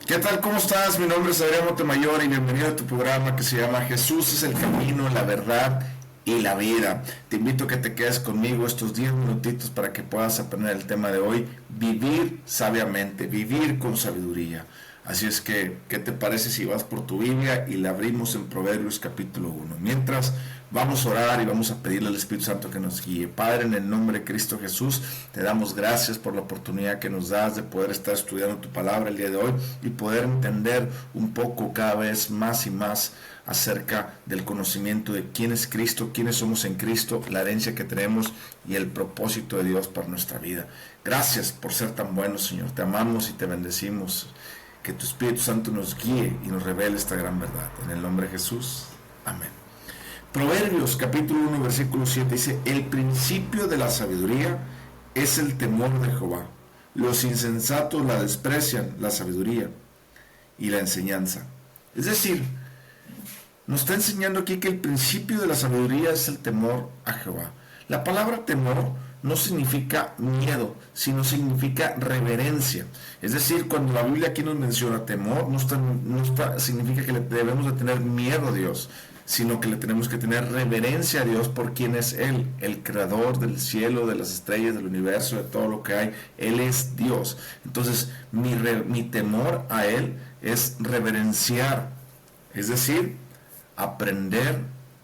¿Qué tal? ¿Cómo estás? Mi nombre es Adrián Montemayor y bienvenido a tu programa que se llama Jesús es el camino, la verdad y la vida. Te invito a que te quedes conmigo estos 10 minutitos para que puedas aprender el tema de hoy, vivir sabiamente, vivir con sabiduría. Así es que, ¿qué te parece si vas por tu Biblia y la abrimos en Proverbios capítulo 1? Mientras vamos a orar y vamos a pedirle al Espíritu Santo que nos guíe. Padre, en el nombre de Cristo Jesús, te damos gracias por la oportunidad que nos das de poder estar estudiando tu palabra el día de hoy y poder entender un poco cada vez más y más acerca del conocimiento de quién es Cristo, quiénes somos en Cristo, la herencia que tenemos y el propósito de Dios para nuestra vida. Gracias por ser tan bueno, Señor. Te amamos y te bendecimos. Que tu Espíritu Santo nos guíe y nos revele esta gran verdad. En el nombre de Jesús. Amén. Proverbios capítulo 1 versículo 7 dice: el principio de la sabiduría es el temor de Jehová. Los insensatos la desprecian, la sabiduría y la enseñanza. Es decir, nos está enseñando aquí que el principio de la sabiduría es el temor a Jehová. La palabra temor no significa miedo, sino significa reverencia. Es decir, cuando la Biblia aquí nos menciona temor, significa que le debemos de tener miedo a Dios, sino que le tenemos que tener reverencia a Dios por quien es Él, el creador del cielo, de las estrellas, del universo, de todo lo que hay. Él es Dios. Entonces, mi temor a Él es reverenciar, es decir, aprender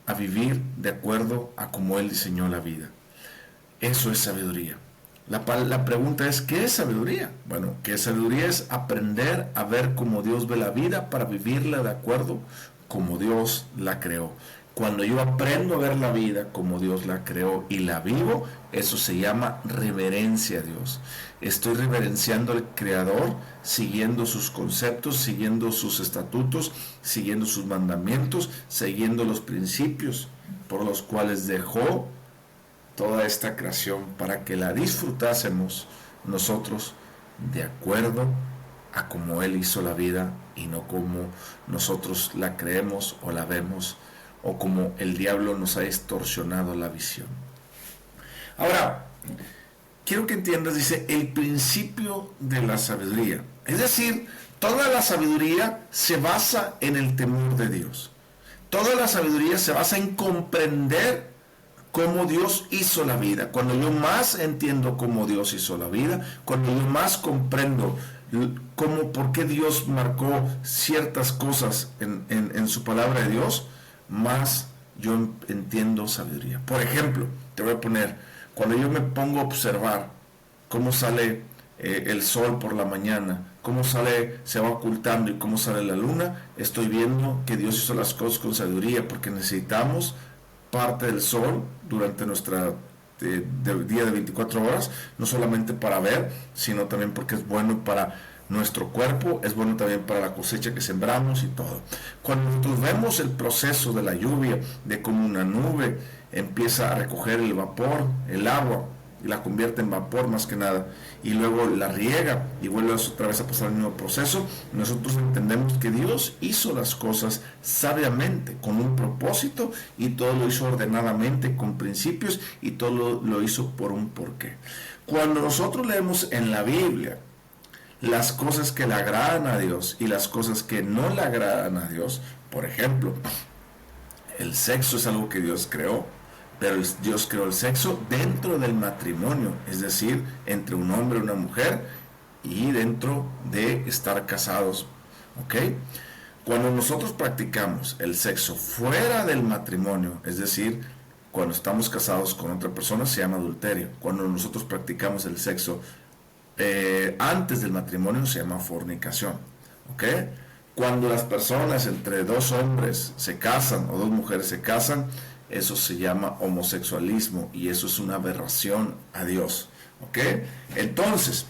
a vivir de acuerdo a cómo Él diseñó la vida. Eso es sabiduría. La pregunta es, ¿qué es sabiduría? Bueno, que sabiduría es aprender a ver cómo Dios ve la vida para vivirla de acuerdo como Dios la creó. Cuando yo aprendo a ver la vida como Dios la creó y la vivo, eso se llama reverencia a Dios. Estoy reverenciando al Creador, siguiendo sus conceptos, siguiendo sus estatutos, siguiendo sus mandamientos, siguiendo los principios por los cuales dejó toda esta creación para que la disfrutásemos nosotros de acuerdo a como Él hizo la vida y no como nosotros la creemos o la vemos o como el diablo nos ha distorsionado la visión. Ahora, quiero que entiendas, dice, el principio de la sabiduría. Es decir, toda la sabiduría se basa en el temor de Dios. Toda la sabiduría se basa en comprender cómo Dios hizo la vida. Cuando yo más entiendo cómo Dios hizo la vida, cuando yo más comprendo por qué Dios marcó ciertas cosas en su palabra de Dios, más yo entiendo sabiduría. Por ejemplo, te voy a poner, cuando yo me pongo a observar cómo sale el sol por la mañana, cómo se va ocultando y cómo sale la luna, estoy viendo que Dios hizo las cosas con sabiduría, porque necesitamos parte del sol durante nuestra día de 24 horas, no solamente para ver, sino también porque es bueno para nuestro cuerpo, es bueno también para la cosecha que sembramos y todo. Cuando nosotros vemos el proceso de la lluvia, de cómo una nube empieza a recoger el vapor, el agua, y la convierte en vapor más que nada, y luego la riega y vuelve otra vez a pasar el mismo proceso, nosotros entendemos que Dios hizo las cosas sabiamente, con un propósito, y todo lo hizo ordenadamente, con principios, y todo lo hizo por un porqué. Cuando nosotros leemos en la Biblia las cosas que le agradan a Dios y las cosas que no le agradan a Dios, por ejemplo, el sexo es algo que Dios creó, pero Dios creó el sexo dentro del matrimonio, es decir, entre un hombre y una mujer, y dentro de estar casados, ¿ok? Cuando nosotros practicamos el sexo fuera del matrimonio, es decir, cuando estamos casados con otra persona, se llama adulterio. Cuando nosotros practicamos el sexo antes del matrimonio, se llama fornicación, ¿ok? Cuando las personas entre dos hombres se casan o dos mujeres se casan, eso se llama homosexualismo, y eso es una aberración a Dios, ¿ok? Entonces,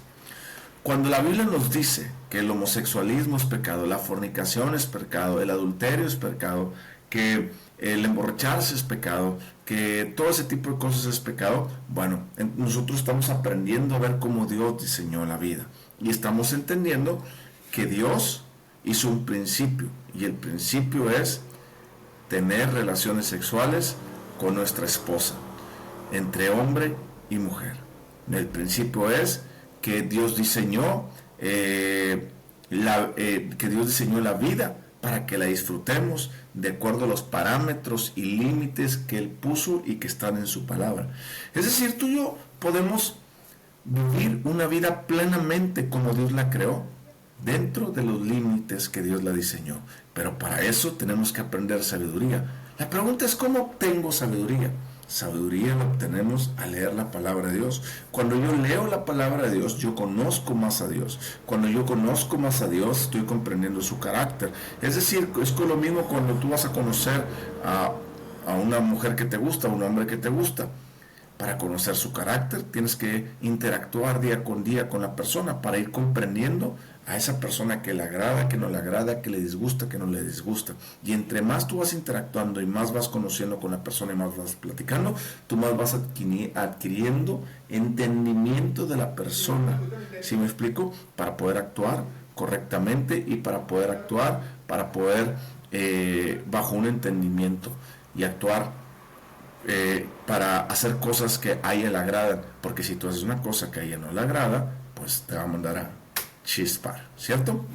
cuando la Biblia nos dice que el homosexualismo es pecado, la fornicación es pecado, el adulterio es pecado, que el emborracharse es pecado, que todo ese tipo de cosas es pecado, bueno, nosotros estamos aprendiendo a ver cómo Dios diseñó la vida, y estamos entendiendo que Dios hizo un principio, y el principio es tener relaciones sexuales con nuestra esposa, entre hombre y mujer. El principio es que Dios diseñó que Dios diseñó la vida para que la disfrutemos de acuerdo a los parámetros y límites que Él puso y que están en su palabra. Es decir, tú y yo podemos vivir una vida plenamente como Dios la creó, dentro de los límites que Dios la diseñó. Pero para eso tenemos que aprender sabiduría. La pregunta es, ¿cómo obtengo sabiduría? Sabiduría la obtenemos al leer la palabra de Dios. Cuando yo leo la palabra de Dios, yo conozco más a Dios. Cuando yo conozco más a Dios, estoy comprendiendo su carácter. Es decir, es lo mismo cuando tú vas a conocer a una mujer que te gusta, a un hombre que te gusta. Para conocer su carácter, tienes que interactuar día con la persona para ir comprendiendo a esa persona que le agrada, que no le agrada, que le disgusta, que no le disgusta. Y entre más tú vas interactuando y más vas conociendo con la persona y más vas platicando, tú más vas adquiriendo entendimiento de la persona. ¿Sí me explico? Para poder actuar correctamente y para poder actuar, bajo un entendimiento y actuar para hacer cosas que a ella le agradan, porque si tú haces una cosa que a ella no le agrada, pues te va a mandar a chispar, ¿cierto?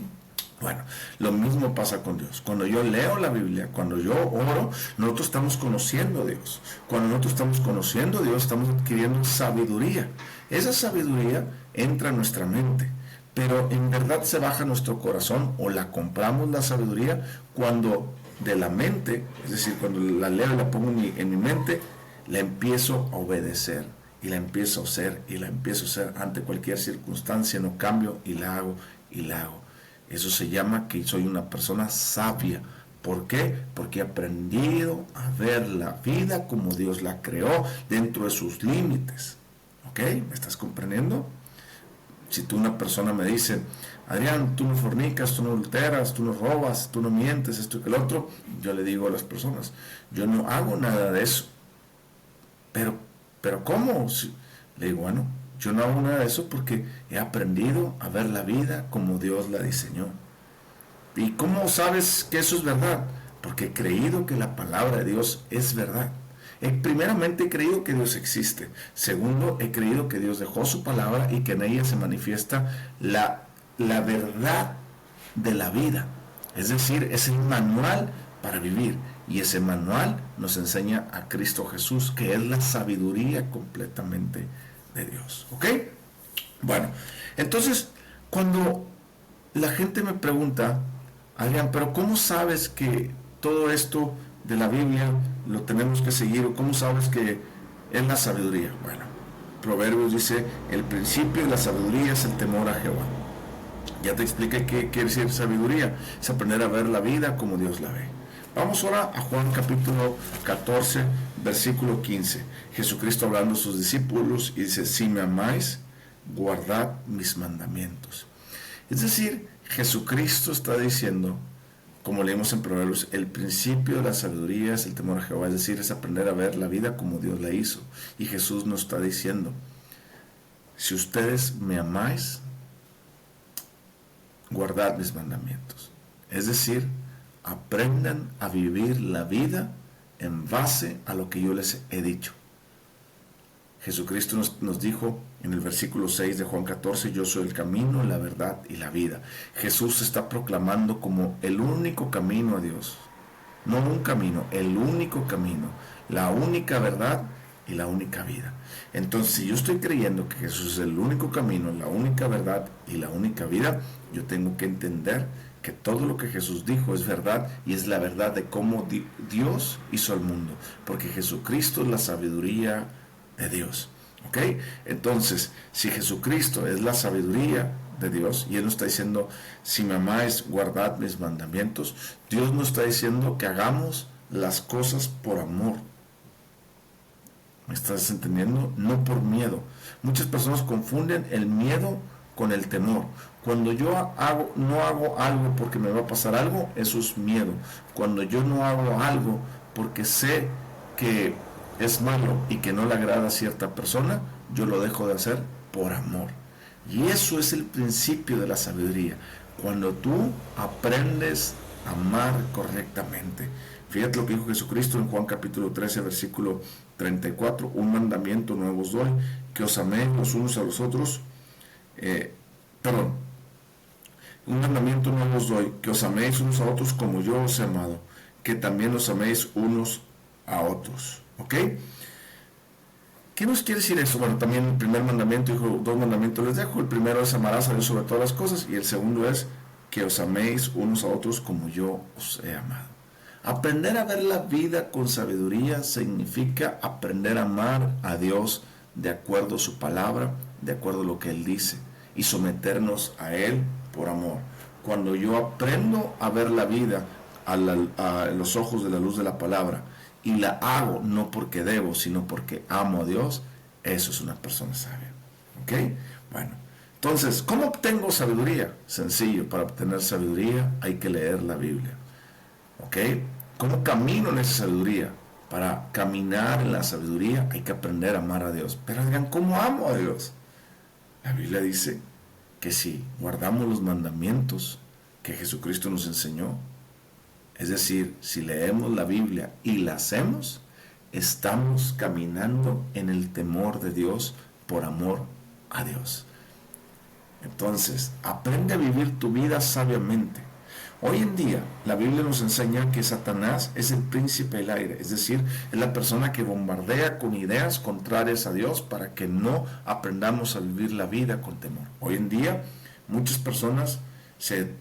Bueno, lo mismo pasa con Dios. Cuando yo leo la Biblia, cuando yo oro, nosotros estamos conociendo a Dios. Cuando nosotros estamos conociendo a Dios, estamos adquiriendo sabiduría. Esa sabiduría entra en nuestra mente, pero en verdad se baja a nuestro corazón o la compramos la sabiduría cuando de la mente, es decir, cuando la leo y la pongo en mi mente, la empiezo a obedecer y la empiezo a hacer y la empiezo a hacer ante cualquier circunstancia, no cambio y la hago y la hago. Eso se llama que soy una persona sabia. ¿Por qué? Porque he aprendido a ver la vida como Dios la creó dentro de sus límites. ¿Ok? ¿Me estás comprendiendo? Si tú, una persona me dice, Adrián, tú no fornicas, tú no adulteras, tú no robas, tú no mientes, esto y que el otro, yo le digo a las personas, yo no hago nada de eso. Pero ¿cómo? Le digo, bueno, yo no hago nada de eso porque he aprendido a ver la vida como Dios la diseñó. ¿Y cómo sabes que eso es verdad? Porque he creído que la palabra de Dios es verdad. Primeramente he creído que Dios existe. Segundo, he creído que Dios dejó su palabra y que en ella se manifiesta la verdad de la vida. Es decir, es el manual para vivir. Y ese manual nos enseña a Cristo Jesús, que es la sabiduría completamente de Dios. ¿Ok? Bueno, entonces, cuando la gente me pregunta, Adrián, pero ¿cómo sabes que todo esto de la Biblia lo tenemos que seguir? ¿O cómo sabes que es la sabiduría? Bueno, Proverbios dice, el principio de la sabiduría es el temor a Jehová. Ya te expliqué qué quiere decir sabiduría. Es aprender a ver la vida como Dios la ve. Vamos ahora a Juan capítulo 14, versículo 15. Jesucristo hablando a sus discípulos y dice, si me amáis, guardad mis mandamientos. Es decir, Jesucristo está diciendo, como leemos en Proverbios, el principio de la sabiduría es el temor a Jehová, es decir, es aprender a ver la vida como Dios la hizo. Y Jesús nos está diciendo, si ustedes me amáis, guardad mis mandamientos. Es decir, aprendan a vivir la vida en base a lo que yo les he dicho. Jesucristo nos dijo en el versículo 6 de Juan 14, yo soy el camino, la verdad y la vida. Jesús se está proclamando como el único camino a Dios. No un camino, el único camino, la única verdad y la única vida. Entonces, si yo estoy creyendo que Jesús es el único camino, la única verdad y la única vida, yo tengo que entender que todo lo que Jesús dijo es verdad y es la verdad de cómo Dios hizo el mundo. Porque Jesucristo es la sabiduría de Dios. ¿Ok? Entonces, si Jesucristo es la sabiduría de Dios y Él nos está diciendo, si me amáis, guardad mis mandamientos, Dios nos está diciendo que hagamos las cosas por amor. ¿Me estás entendiendo? No por miedo. Muchas personas confunden el miedo con el temor. Cuando yo no hago algo porque me va a pasar algo, eso es miedo. Cuando yo no hago algo porque sé que es malo y que no le agrada a cierta persona, yo lo dejo de hacer por amor. Y eso es el principio de la sabiduría. Cuando tú aprendes a amar correctamente. Fíjate lo que dijo Jesucristo en Juan capítulo 13, versículo 34. Un mandamiento nuevo os doy, que os améis los unos a los otros. Un mandamiento nuevo os doy, que os améis unos a otros como yo os he amado, que también os améis unos a otros. ¿Ok? ¿Qué nos quiere decir eso? Bueno, también el primer mandamiento, dijo, dos mandamientos les dejo. El primero es amarás a Dios sobre todas las cosas, y el segundo es que os améis unos a otros como yo os he amado. Aprender a ver la vida con sabiduría significa aprender a amar a Dios de acuerdo a su palabra, de acuerdo a lo que Él dice, y someternos a Él por amor. Cuando yo aprendo a ver la vida a los ojos de la luz de la palabra, y la hago no porque debo, sino porque amo a Dios, eso es una persona sabia. ¿Ok? Bueno, entonces, ¿cómo obtengo sabiduría? Sencillo, para obtener sabiduría hay que leer la Biblia. ¿Ok? ¿Cómo camino en esa sabiduría? Para caminar en la sabiduría hay que aprender a amar a Dios. Pero digan, ¿cómo amo a Dios? La Biblia dice que si guardamos los mandamientos que Jesucristo nos enseñó, es decir, si leemos la Biblia y la hacemos, estamos caminando en el temor de Dios por amor a Dios. Entonces, aprende a vivir tu vida sabiamente. Hoy en día, la Biblia nos enseña que Satanás es el príncipe del aire, es decir, es la persona que bombardea con ideas contrarias a Dios para que no aprendamos a vivir la vida con temor. Hoy en día, muchas personas se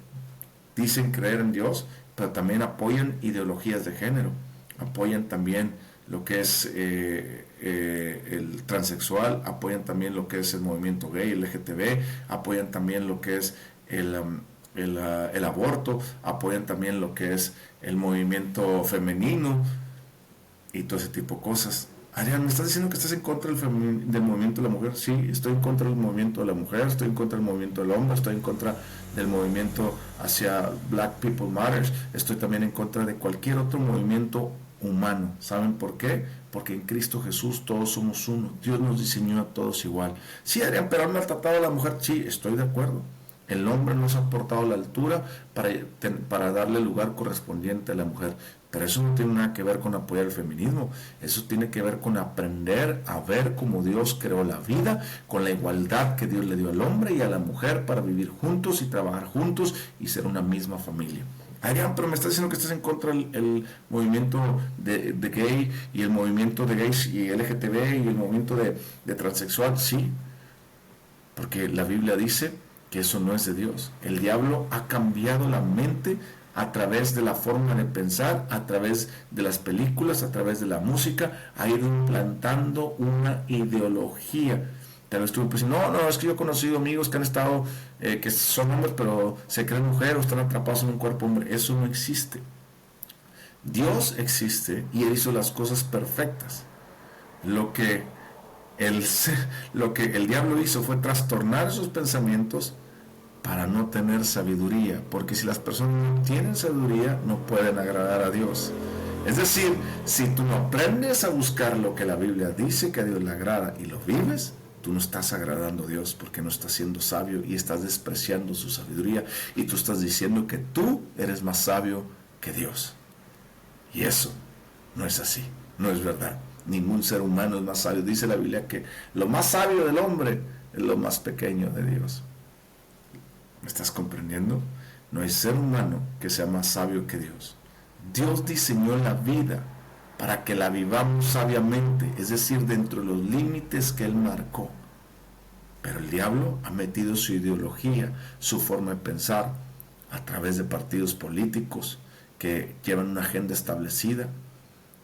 dicen creer en Dios, pero también apoyan ideologías de género, apoyan también lo que es el transexual, apoyan también lo que es el movimiento gay, el LGTB, apoyan también lo que es el aborto, apoyan también lo que es el movimiento femenino y todo ese tipo de cosas. Adrián, ¿me estás diciendo que estás en contra del movimiento de la mujer? Sí, estoy en contra del movimiento de la mujer, estoy en contra del movimiento del hombre, estoy en contra del movimiento hacia Black People Matters, estoy también en contra de cualquier otro movimiento humano. ¿Saben por qué? Porque en Cristo Jesús todos somos uno. Dios nos diseñó a todos igual. Sí, Adrián, pero han maltratado a la mujer. Sí, estoy de acuerdo. El hombre no se ha portado a la altura para darle el lugar correspondiente a la mujer. Pero eso no tiene nada que ver con apoyar el feminismo. Eso tiene que ver con aprender a ver cómo Dios creó la vida, con la igualdad que Dios le dio al hombre y a la mujer para vivir juntos y trabajar juntos y ser una misma familia. Adrián, pero me estás diciendo que estás en contra del movimiento de gay y el movimiento de gays y LGTB y el movimiento de transexual. Sí, porque la Biblia dice que eso no es de Dios. El diablo ha cambiado la mente a través de la forma de pensar, a través de las películas, a través de la música, ha ido implantando una ideología. Tal vez tú pues, no, es que yo he conocido amigos que han estado, que son hombres, pero se creen mujeres o están atrapados en un cuerpo hombre. Eso no existe. Dios existe y Él hizo las cosas perfectas. Lo que el diablo hizo fue trastornar esos pensamientos para no tener sabiduría, porque si las personas no tienen sabiduría, no pueden agradar a Dios. Es decir, si tú no aprendes a buscar lo que la Biblia dice que a Dios le agrada y lo vives, tú no estás agradando a Dios porque no estás siendo sabio y estás despreciando su sabiduría y tú estás diciendo que tú eres más sabio que Dios. Y eso no es así, no es verdad. Ningún ser humano es más sabio. Dice la Biblia que lo más sabio del hombre es lo más pequeño de Dios. ¿Me estás comprendiendo? No hay ser humano que sea más sabio que Dios. Dios diseñó la vida para que la vivamos sabiamente, es decir, dentro de los límites que Él marcó. Pero el diablo ha metido su ideología, su forma de pensar, a través de partidos políticos que llevan una agenda establecida,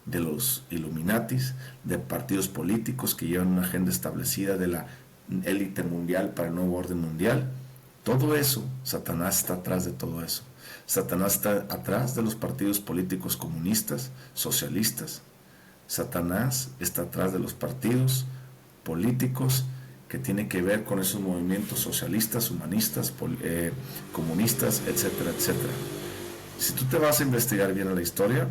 de los Illuminatis, de partidos políticos que llevan una agenda establecida de la élite mundial para el nuevo orden mundial. Todo eso, Satanás está atrás de todo eso. Satanás está atrás de los partidos políticos comunistas, socialistas. Satanás está atrás de los partidos políticos que tienen que ver con esos movimientos socialistas, humanistas, comunistas, etcétera, etcétera. Si tú te vas a investigar bien a la historia,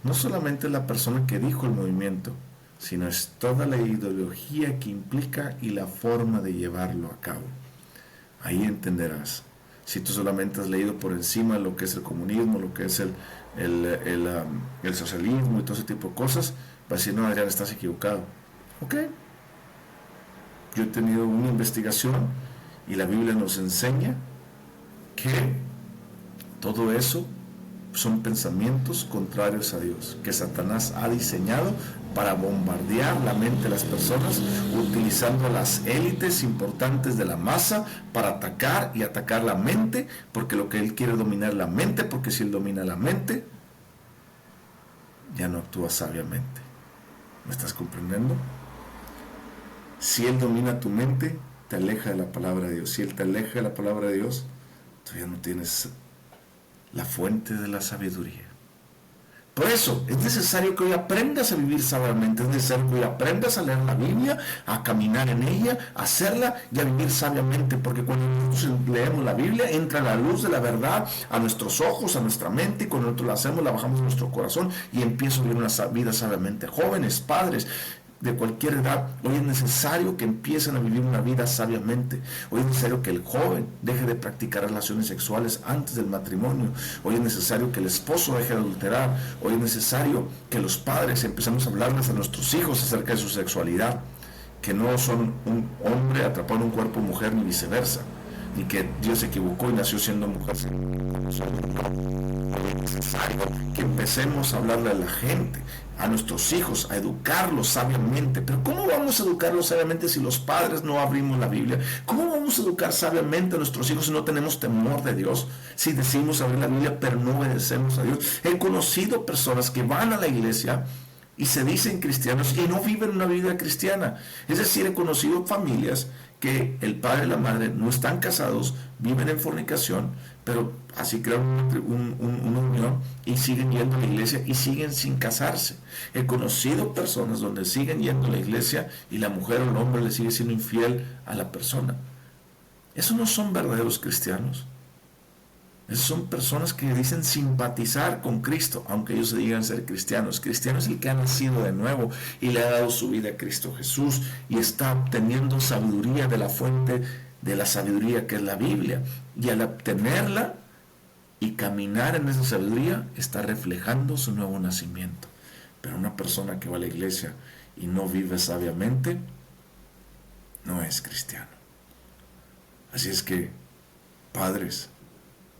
no solamente es la persona que dijo el movimiento, sino es toda la ideología que implica y la forma de llevarlo a cabo. Ahí entenderás. Si tú solamente has leído por encima lo que es el comunismo, lo que es el socialismo y todo ese tipo de cosas, vas a decir, no, Adrián, estás equivocado. Ok. Yo he tenido una investigación y la Biblia nos enseña que todo eso son pensamientos contrarios a Dios, que Satanás ha diseñado para bombardear la mente de las personas, utilizando a las élites importantes de la masa para atacar y atacar la mente, porque lo que él quiere dominar es la mente, porque si él domina la mente, ya no actúa sabiamente. ¿Me estás comprendiendo? Si él domina tu mente, te aleja de la palabra de Dios. Si él te aleja de la palabra de Dios, tú ya no tienes la fuente de la sabiduría. Por eso es necesario que hoy aprendas a vivir sabiamente, es necesario que hoy aprendas a leer la Biblia, a caminar en ella, a hacerla y a vivir sabiamente, porque cuando nosotros leemos la Biblia entra la luz de la verdad a nuestros ojos, a nuestra mente, y cuando nosotros la hacemos la bajamos a nuestro corazón y empiezo a vivir una vida sabiamente. Jóvenes, padres de cualquier edad, hoy es necesario que empiecen a vivir una vida sabiamente. Hoy es necesario que el joven deje de practicar relaciones sexuales antes del matrimonio. Hoy es necesario que el esposo deje de adulterar. Hoy es necesario que los padres empecemos a hablarles a nuestros hijos acerca de su sexualidad, que no son un hombre atrapado en un cuerpo de mujer ni viceversa, ni que Dios se equivocó y nació siendo mujer. Es necesario que empecemos a hablarle a la gente, a nuestros hijos, a educarlos sabiamente. Pero ¿cómo vamos a educarlos sabiamente si los padres no abrimos la Biblia? ¿Cómo vamos a educar sabiamente a nuestros hijos si no tenemos temor de Dios? Si decimos abrir la Biblia pero no obedecemos a Dios. He conocido personas que van a la iglesia y se dicen cristianos y no viven una vida cristiana. Es decir, he conocido familias que el padre y la madre no están casados, viven en fornicación, pero así crean una unión y siguen yendo a la iglesia y siguen sin casarse. He conocido personas donde siguen yendo a la iglesia y la mujer o el hombre le sigue siendo infiel a la persona. Esos no son verdaderos cristianos. Esas son personas que dicen simpatizar con Cristo, aunque ellos se digan ser cristianos. Cristiano es el que ha nacido de nuevo y le ha dado su vida a Cristo Jesús y está obteniendo sabiduría de la fuente de la sabiduría que es la Biblia. Y al obtenerla y caminar en esa sabiduría, está reflejando su nuevo nacimiento. Pero una persona que va a la iglesia y no vive sabiamente, no es cristiano. Así es que, padres,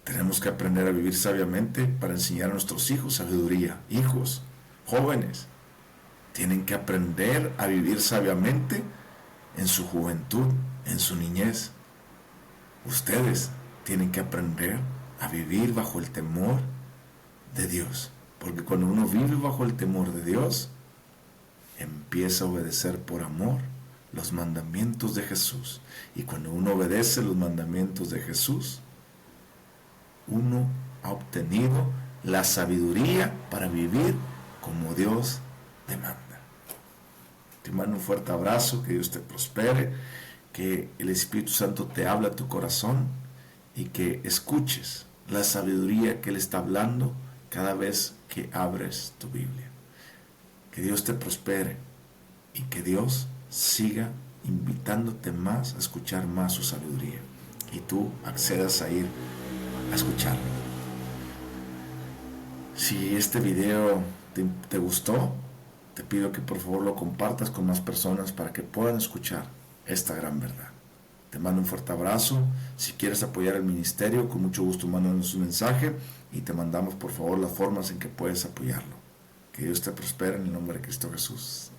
tenemos que aprender a vivir sabiamente para enseñar a nuestros hijos sabiduría. Hijos, jóvenes, tienen que aprender a vivir sabiamente en su juventud, en su niñez. Ustedes tienen que aprender a vivir bajo el temor de Dios. Porque cuando uno vive bajo el temor de Dios, empieza a obedecer por amor los mandamientos de Jesús. Y cuando uno obedece los mandamientos de Jesús, uno ha obtenido la sabiduría para vivir como Dios demanda. Te mando un fuerte abrazo, que Dios te prospere, que el Espíritu Santo te hable a tu corazón y que escuches la sabiduría que Él está hablando cada vez que abres tu Biblia. Que Dios te prospere y que Dios siga invitándote más a escuchar más su sabiduría y tú accedas a ir a escucharlo. Si este video te gustó, te pido que por favor lo compartas con más personas para que puedan escuchar esta gran verdad. Te mando un fuerte abrazo. Si quieres apoyar el ministerio, con mucho gusto mándanos un mensaje y te mandamos por favor las formas en que puedes apoyarlo. Que Dios te prospere en el nombre de Cristo Jesús.